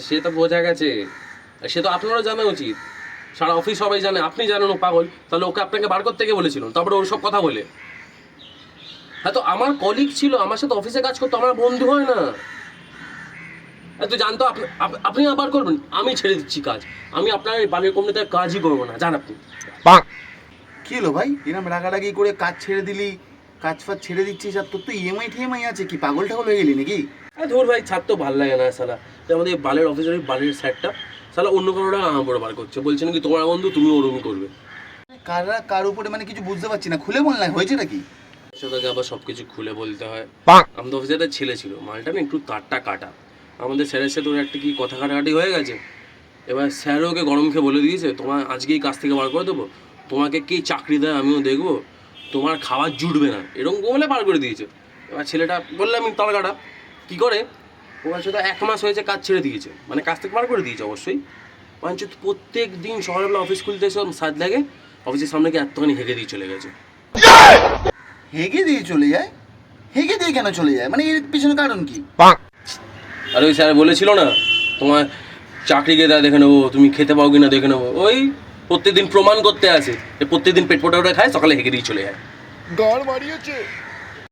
সে তো বোঝা গেছে, সে তো আপনারও জানা উচিত, সারা অফিস সবাই জানে, আপনি জানেন ও পাগল, তাহলে ওকে আপনাকে বার করতে গিয়ে বলেছিল, তারপরে ওর সব কথা বলে। হ্যাঁ, তো আমার কলিগ ছিল, আমার সাথে অফিসে কাজ করতো, আমার বন্ধু হয় না? তো জানতো আপনি আবার করবেন, আমি ছেড়ে দিচ্ছি কাজ, আমি আপনার এই বালির কোম্পানিতে কাজই করবো না, জান আপনি। কি হলো ভাই, এরকম রাগারাগি করে কাজ ছেড়ে দিলি, কাজ ফাজ ছেড়ে দিচ্ছিস, আর তোর তো ইএমআই টিএমআই আছে, কি পাগল টাগল হয়ে গেলি নাকি? ধর ভাই, ছাড় তো ভালো লাগে না শালা, যে আমাদের এই বালের অফিসের ওই বালের স্যারটা শালা অন্য কারোর টাকা আমার উপরে বার করছে, বলছে নাকি তোমার বন্ধু তুমি ওরকমই করবে। কারা কার উপরে মানে কিছু বুঝতে পারছি না, খুলে বল না, হয়েছে নাকি? সেটাকে আবার সব কিছু খুলে বলতে হয়। আমাদের অফিসে একটা ছেলে ছিল, মালটা না একটু তারটা কাটা, আমাদের স্যারের সাথে ওর একটা কি কথা কাটাকাটি হয়ে গেছে। এবার স্যার ওকে গরম খেয়ে বলে দিয়েছে, তোমার আজকেই কাজ থেকে বার করে দেবো, তোমাকে কে চাকরি দেয় আমিও দেখবো, তোমার খাবার জুটবে না, এরকম বলে বার করে দিয়েছে। এবার ছেলেটা বললাম আমি তার কাটা কী করে, ওর সাথে 1 মাস হয়েছে কাজ ছেড়ে দিয়েছে, মানে কাজ থেকে বার করে দিয়েছে অবশ্যই। মানে প্রত্যেক দিন সকালবেলা অফিস খুলতে এসে সাত লাগে, অফিসের সামনে গিয়ে এতখানি হেগে দিয়ে চলে গেছে। হেগে দিয়ে চলে যায়? হেগে দিয়ে কেন চলে যায়, মানে এর পিছনে কারণ কি? আর ওই স্যার বলেছিল না, তোমার চাকরি কে দেয় দেখে নেবো, তুমি খেতে পাও কিনা দেখে নেবো, ওই প্রত্যেকদিন প্রমাণ করতে আসে, প্রত্যেকদিন পেট পোটা খায়, সকালে হেগে দিয়ে চলে যায়। গাড় মারিয়েছে।